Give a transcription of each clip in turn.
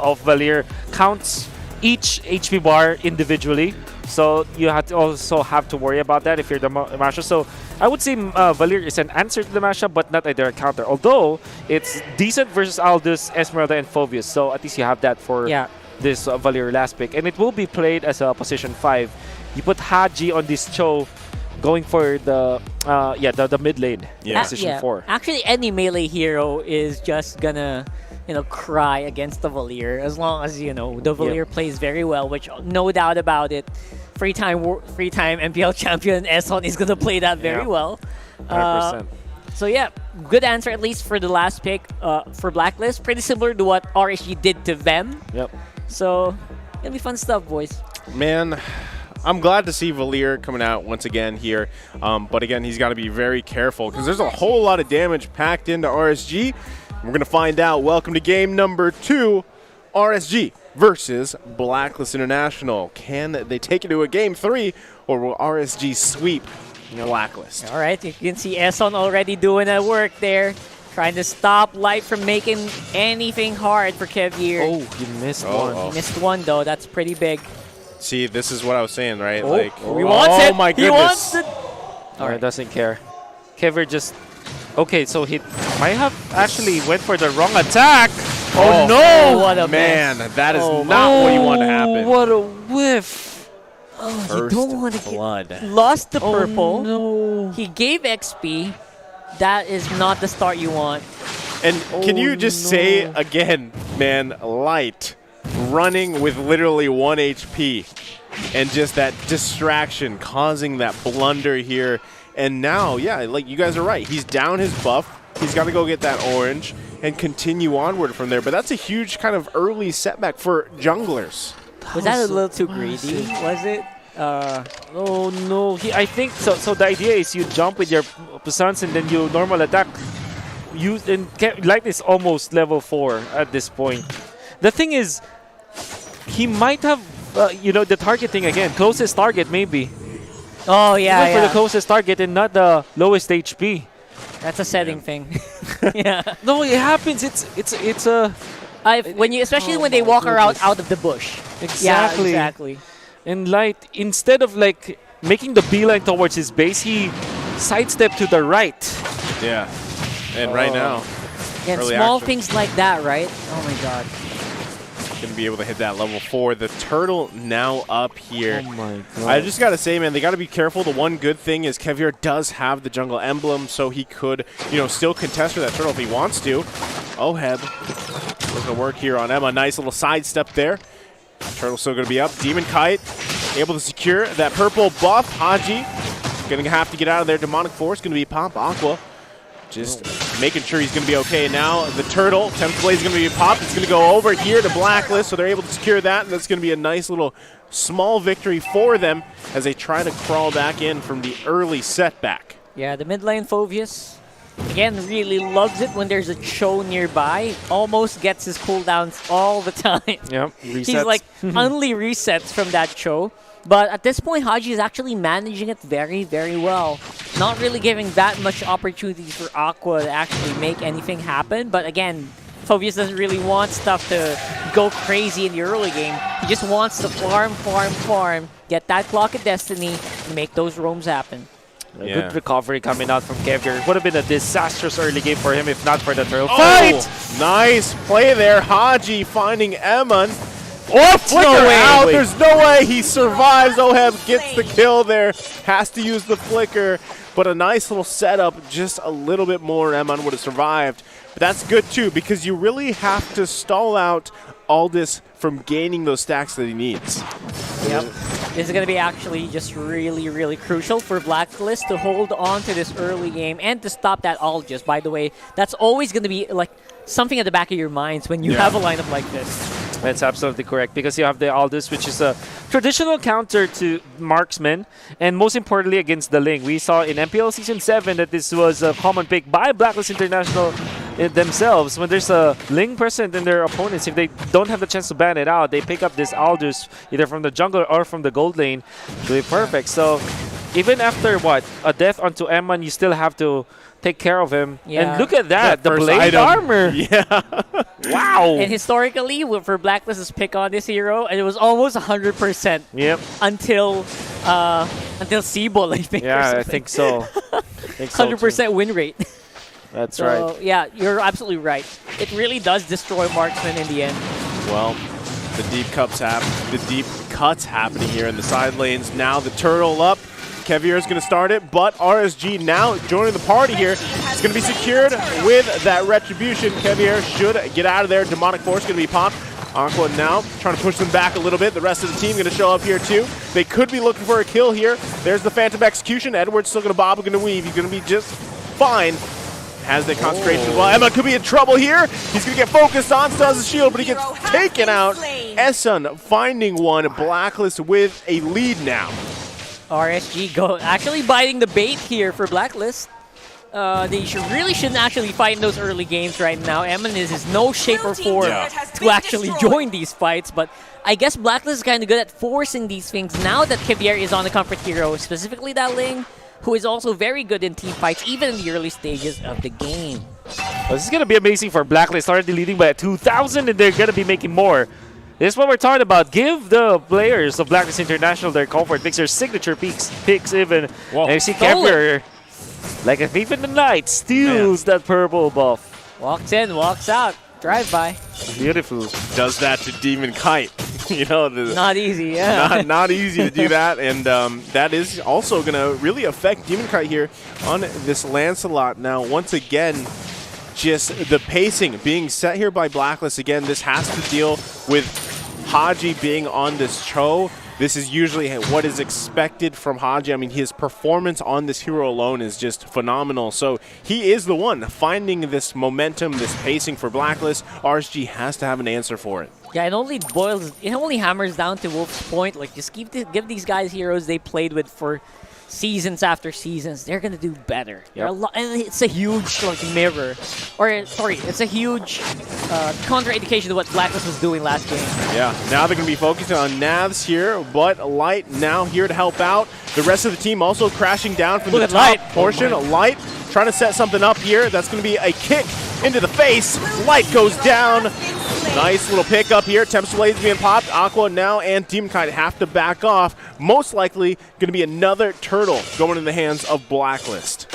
of Valier counts each HP bar individually. So you have to also have to worry about that if you're the mashup. So I would say Valier is an answer to the mashup, but not a direct counter. Although it's decent versus Aldous, Esmeralda, and Phoveus. So at least you have that for this Valier last pick. And it will be played as a position 5. You put Haji on this Cho, going for the mid lane, position 4. Actually, any melee hero is just gonna cry against the Valier as long as the Valier plays very well, which no doubt about it. Three-time MPL champion Eson is gonna play that very well. 100%. So yeah, good answer at least for the last pick for Blacklist. Pretty similar to what RSG did to them. Yep. So it'll be fun stuff, boys. Man, I'm glad to see Valier coming out once again here. But again, he's got to be very careful because there's a whole lot of damage packed into RSG. We're going to find out. Welcome to game number 2, RSG versus Blacklist International. Can they take it to a game 3, or will RSG sweep Blacklist? All right, you can see Eson already doing that work there, trying to stop Light from making anything hard for Kevier. Oh, he missed one. He missed one, though. That's pretty big. See, this is what I was saying, right? He wants it. My goodness. He wants it. All right, doesn't care. Kevier just... Okay, so he might have actually went for the wrong attack. Oh, no! What a man, mess. that is not what you want to happen. What a whiff. You don't want to blood. Lost the purple. No. He gave XP. That is not the start you want. And can you just say again, man, Light running with literally 1 HP and just that distraction causing that blunder here. And now, like you guys are right. He's down his buff. He's got to go get that orange and continue onward from there. But that's a huge kind of early setback for junglers. Was that a little too greedy? Was it? Oh no! I think so. So the idea is you jump with your Pusans and then you normal attack. Light is almost level 4 at this point. The thing is, he might have, the targeting again, closest target maybe. Oh yeah, He went for the closest target and not the lowest HP. That's a setting thing. Yeah. No, it happens. It's a. Especially when they walk around out of the bush. Exactly. Yeah, exactly. And Light, instead of like making the beeline towards his base, he sidestepped to the right. Yeah. And right now, and small things like that, right? Oh my god. Going to be able to hit that level 4. The turtle now up here. Oh my god. I just got to say, man, they got to be careful. The one good thing is Kevier does have the jungle emblem, so he could, still contest for that turtle if he wants to. Oheb looking to work here on Emma. Nice little sidestep there. Turtle's still going to be up. Demon Kite able to secure that purple buff. Haji going to have to get out of there. Demonic Force going to be Pop Aqua. Just making sure he's going to be okay. Now the turtle, Tempest Blade is going to be popped. It's going to go over here to Blacklist, so they're able to secure that, and that's going to be a nice little small victory for them as they try to crawl back in from the early setback. Yeah, the mid lane Phoveus, again, really loves it when there's a Cho nearby. Almost gets his cooldowns all the time. Yep, resets. He's like only resets from that Cho. But at this point, Haji is actually managing it very, very well. Not really giving that much opportunities for Aqua to actually make anything happen. But again, Phoveus doesn't really want stuff to go crazy in the early game. He just wants to farm, get that Clock of Destiny, and make those roams happen. Good recovery coming out from Kevier. Would have been a disastrous early game for him if not for the turtle fight. Nice play there. Haji finding Emon. Oh, flicker out. There's no way he survives. Oheb gets the kill there. Has to use the flicker. But a nice little setup. Just a little bit more. Emon would have survived. But that's good, too, because you really have to stall out Aldous from gaining those stacks that he needs. Yep. This is going to be actually just really, really crucial for Blacklist to hold on to this early game and to stop that Aldous. By the way, that's always going to be like something at the back of your minds when you have a lineup like this. That's absolutely correct, because you have the Aldous, which is a traditional counter to marksman, and most importantly against the Ling. We saw in MPL Season 7 that this was a common pick by Blacklist International themselves. When there's a Ling present in their opponents, if they don't have the chance to ban it out, they pick up this Aldous either from the jungle or from the gold lane to be perfect. So even after a death onto Emman, you still have to take care of him. Yeah. And look at that, the first blade item. armor. Yeah. Wow. And historically, for Blacklist's pick on this hero, and it was almost 100% Yep. until Seabull, I think. or Yeah, I something. think so. I think so, too. 100% win rate. That's So, right. yeah, you're absolutely right. It really does destroy marksman in the end. Well, the deep cuts happening here in the side lanes. Now the turtle up. Kevier is going to start it, but RSG now joining the party here. It's going to be secured with that retribution. Kevier should get out of there. Demonic Force going to be popped. Aqua now trying to push them back a little bit. The rest of the team going to show up here too. They could be looking for a kill here. There's the Phantom Execution. Edward's still going to bob, going to weave. He's going to be just fine. Has the concentration as well. Emma could be in trouble here. He's going to get focused on, still has a shield, but he gets taken out. Essen finding one. Blacklist with a lead now. RSG actually biting the bait here for Blacklist. They really shouldn't actually fight in those early games right now. Emin is no shape or form to actually join these fights, but I guess Blacklist is kind of good at forcing these things now that Kevier is on the comfort hero, specifically that Ling, who is also very good in team fights, even in the early stages of the game. Well, this is going to be amazing for Blacklist. Already leading by 2,000, and they're going to be making more. This is what we're talking about. Give the players of Blacklist International their comfort picks, their signature picks even. Whoa. And you see Kevier, like a thief in the night, steals that purple buff. Walks in, walks out, drive-by. Beautiful. Does that to Demon Kite. You know, Not easy, yeah. not easy to do that, and that is also going to really affect Demon Kite here on this Lancelot. Now, once again, just the pacing being set here by Blacklist. Again, this has to deal with Haji being on this Cho. This is usually what is expected from Haji. I mean, his performance on this hero alone is just phenomenal. So he is the one finding this momentum, this pacing for Blacklist. RSG has to have an answer for it. Yeah, it only hammers down to Wolf's point. Like, just give these guys heroes they played with for seasons after seasons. They're gonna do better. Yep. And it's a huge mirror, or sorry, it's a huge contraindication to what Blacklist was doing last game. Yeah, now they're going to be focusing on Navs here, but Light now here to help out. The rest of the team also crashing down from the top Light. portion. Light trying to set something up here. That's going to be a kick into the face. Light goes down. Nice little pickup here. Tempest Blade's being popped. Aqua now and Demon Kite have to back off. Most likely going to be another turtle going in the hands of Blacklist.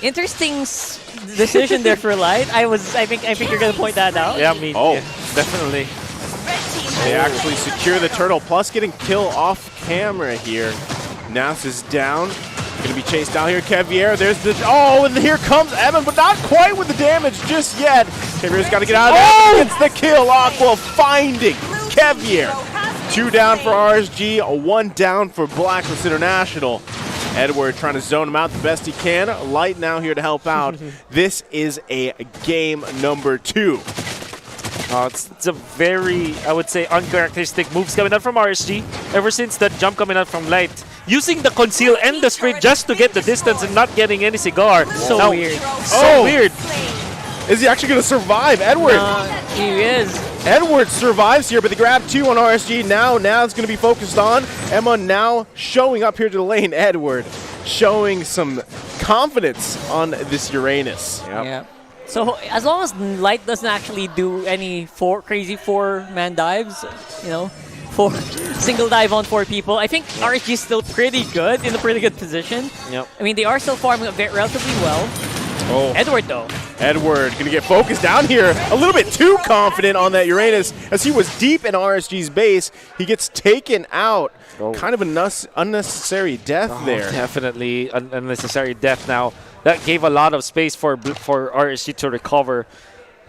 Interesting decision there for Light. I think you're gonna point that out. Yeah, I mean, Oh. yeah, definitely. They actually secure the turtle, plus getting kill off camera here. Nas is down. Gonna be chased down here. Kevier, there's the... Oh, and here comes Evan, but not quite with the damage just yet. Kevier's got to get out of there. Oh! It's the kill. Aqua finding Kevier. 2 down for RSG, 1 down for Blacklist International. Edward trying to zone him out the best he can. Light now here to help out. This is a game number 2. It's a very, I would say, uncharacteristic moves coming out from RSG. Ever since that jump coming out from Light. Using the conceal and the sprint just to get the distance and not getting any cigar. So weird. So weird. Is he actually going to survive? Edward. He is. Edward survives here, but they grab 2 on RSG. Now it's going to be focused on. Emma now showing up here to the lane. Edward showing some confidence on this Uranus. Yep. Yeah. So as long as Light doesn't actually do any crazy 4-man dives, for single dive on 4 people, I think RSG is still pretty good, in a pretty good position. Yep. I mean, they are still farming a bit relatively well. Oh. Edward, though. Edward going to get focused down here. A little bit too confident on that Uranus as he was deep in RSG's base. He gets taken out. Oh. Kind of an unnecessary death there. Definitely unnecessary death now. That gave a lot of space for RSG to recover.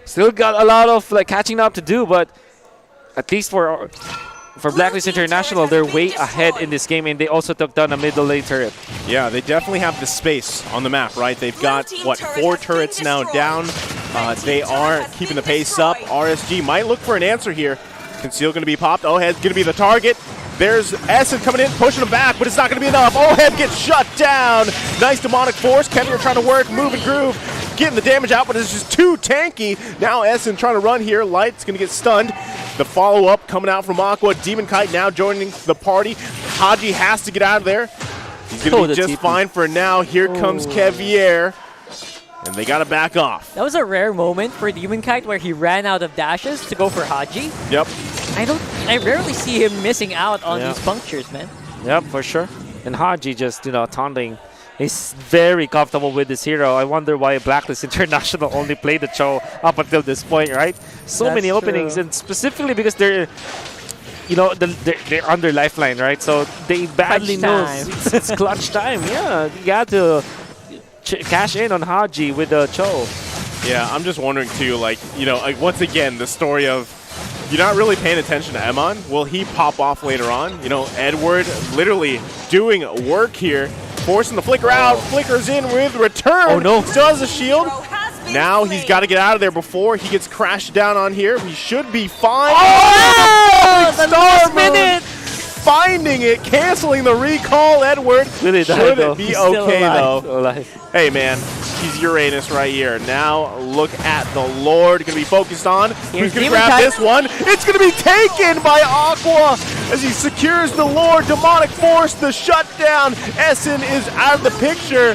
Still got a lot of catching up to do, but at least for Blacklist International, they're way ahead in this game, and they also took down a middle lane turret. Yeah, they definitely have the space on the map, right? They've got, 4 turrets now down. They are keeping the pace up. RSG might look for an answer here. Conceal going to be popped. Ohed's going to be the target. There's Essen coming in, pushing him back, but it's not going to be enough. Ohed gets shut down. Nice demonic force. Kevier trying to work, move and groove, getting the damage out, but it's just too tanky. Now Essen trying to run here. Light's going to get stunned. The follow-up coming out from Aqua. Demon Kite now joining the party. Haji has to get out of there. He's going to be just fine for now. Here comes Kevier. And they got to back off. That was a rare moment for Demon Kite where he ran out of dashes to go for Haji. Yep. I rarely see him missing out on these punctures, man. Yep, for sure. And Haji just, taunting. He's very comfortable with this hero. I wonder why Blacklist International only played the Cho up until this point, right? So That's many openings, true. and specifically because they're, they're under lifeline, right? So they badly know it's clutch time. Yeah, you got to cash in on Haji with the Cho. Yeah, I'm just wondering too, like once again, the story of you're not really paying attention to Emon. Will he pop off later on? Edward literally doing work here, forcing the flicker out, flickers in with return. Oh no. Still has a shield. Now he's got to get out of there before he gets crashed down on here. He should be fine. Oh, the last minute! Finding it, canceling the recall. Edward Really should though. be He's still okay alive. though. Hey man, he's Uranus right here. Now look at the Lord. Going to be focused on. Who's going to grab this one? It's going to be taken by Aqua as he secures the Lord. Demonic Force, the shutdown. Essen is out of the picture.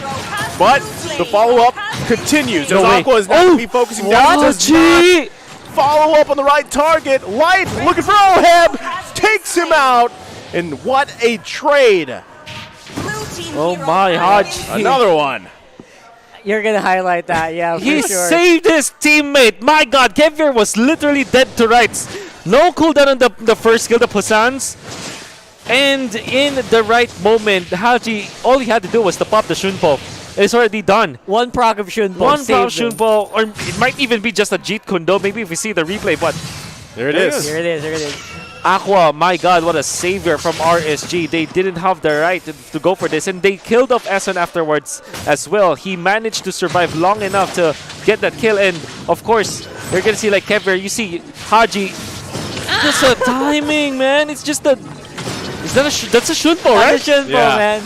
But the follow-up continues as Aqua is now going to be focusing down. Does not follow up on the right target. Light looking for Oheb. Takes him out. And what a trade. Oh my, Haji. Another one. You're going to highlight that, yeah, for He sure. saved his teammate. My God, Kevier was literally dead to rights. No cooldown on the first skill, the Pusans. And in the right moment, Haji, all he had to do was to pop the Shunpo. It's already done. One proc of Shunpo. One proc saved him. Shunpo, or it might even be just a Jeet Kundo. Maybe if we see the replay, but There it is. Here it is, here it is. Aqua, my God, what a savior from RSG. They didn't have the right to go for this, and they killed off Essen afterwards as well. He managed to survive long enough to get that kill, and of course, you're gonna see like Kevier, you see Haji, just a timing, man. It's just a, that's a Shunpo, right? That's a Shunpo, man.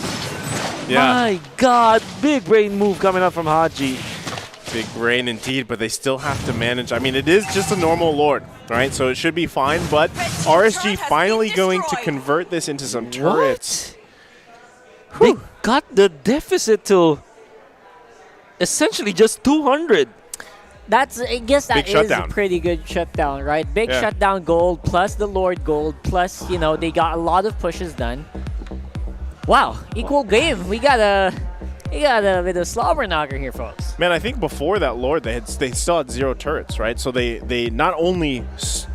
My God, big brain move coming up from Haji. Big brain indeed, but they still have to manage. I mean, it is just a normal Lord, right? So it should be fine, but RSG finally going to convert this into some turrets. They got the deficit to essentially just 200. I guess that Big is shutdown. a pretty good shutdown, right? Big Yeah. shutdown gold plus the Lord gold plus, they got a lot of pushes done. Wow, equal game. We got a bit of slobber knocker here, folks. Man, I think before that Lord, they still had 0 turrets, right? So they not only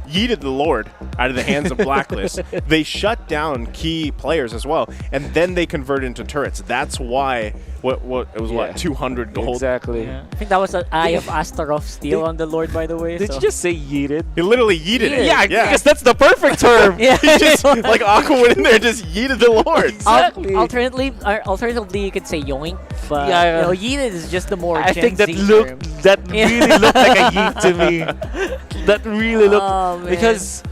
yeeted the Lord out of the hands of Blacklist, they shut down key players as well, and then they converted into turrets. That's why it was 200 gold. Exactly. Yeah. I think that was an Eye of Astaroth steal on the Lord, by the way. Did you just say yeeted? He literally yeeted it. Yeah, because that's the perfect term. Yeah. He just, like Aqua went in there and just yeeted the Lord. Exactly. Alternatively, you could say yoink, but Yeah. yeeted is just the more I Gen think that Z looked term. that really looked like a yeet to me. That really looked Oh, man. because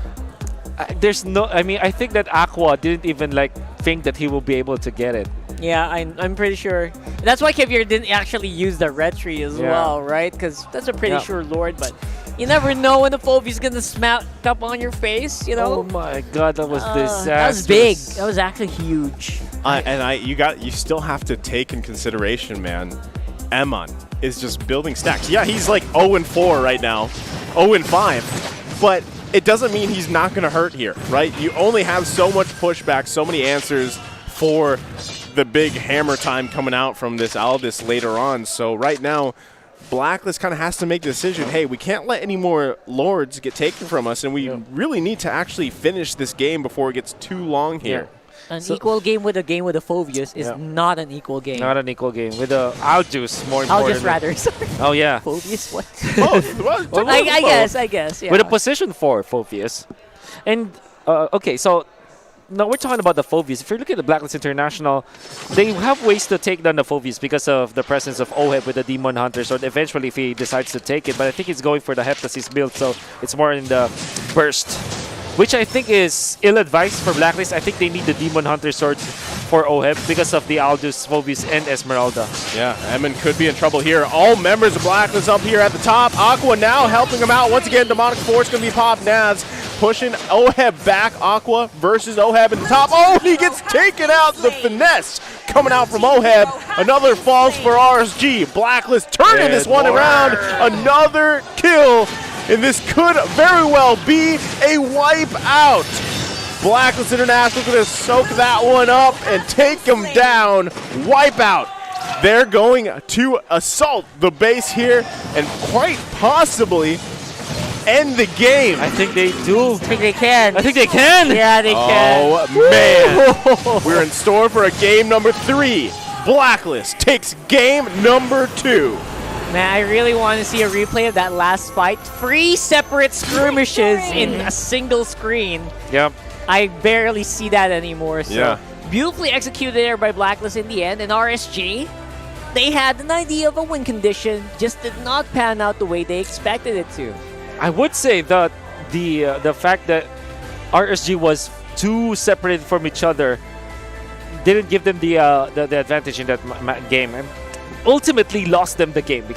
there's no. I mean, I think that Aqua didn't even think that he will be able to get it. Yeah, I'm pretty sure. That's why Kevier didn't actually use the retry as well, right? Because that's a pretty sure Lord, but you never know when the Phobe's gonna smack up on your face, Oh my God, that was disastrous. That was big. That was actually huge. You still have to take in consideration, man. Emon is just building stacks. Yeah, he's like 0-4 right now, 0-5, but it doesn't mean he's not going to hurt here, right? You only have so much pushback, so many answers for the big hammer time coming out from this Aldous later on. So right now, Blacklist kind of has to make the decision, hey, we can't let any more Lords get taken from us, and we really need to actually finish this game before it gets too long here. An equal game with a Phobius is not an equal game. Not an equal game with the Aldous more important. Aldous rather. Sorry. Oh yeah. Phobius, what? Both. Well, I guess, yeah. With a position 4 Phobius. And okay, so now we're talking about the Phobius. If you look at the Blacklist International, they have ways to take down the Phobius because of the presence of Oheb with the Demon Hunter. So eventually, if he decides to take it, but I think he's going for the Heptasis build, so it's more in the burst, which I think is ill-advised for Blacklist. I think they need the Demon Hunter sword for Oheb because of the Aldous, Phobius, and Esmeralda. Yeah, Emin could be in trouble here. All members of Blacklist up here at the top. Aqua now helping him out. Once again, Demonic Force going to be popped. Naz pushing Oheb back. Aqua versus Oheb in the top. Oh, he gets taken out. The finesse coming out from Oheb. Another falls for RSG. Blacklist turning this one around. Another kill. And this could very well be a wipe out. Blacklist International going to soak that one up and take them down. Wipe out. They're going to assault the base here and quite possibly end the game. I think they do. I think they can. I think they can. Yeah, they can. Oh, man. We're in store for a game number 3. Blacklist takes game number 2. Man, I really want to see a replay of that last fight. 3 separate skirmishes in a single screen. Yep. I barely see that anymore. So Yeah. beautifully executed there by Blacklist in the end. And RSG, they had an idea of a win condition, just did not pan out the way they expected it to. I would say that the fact that RSG was too separated from each other didn't give them the advantage in that game, and ultimately lost them the game.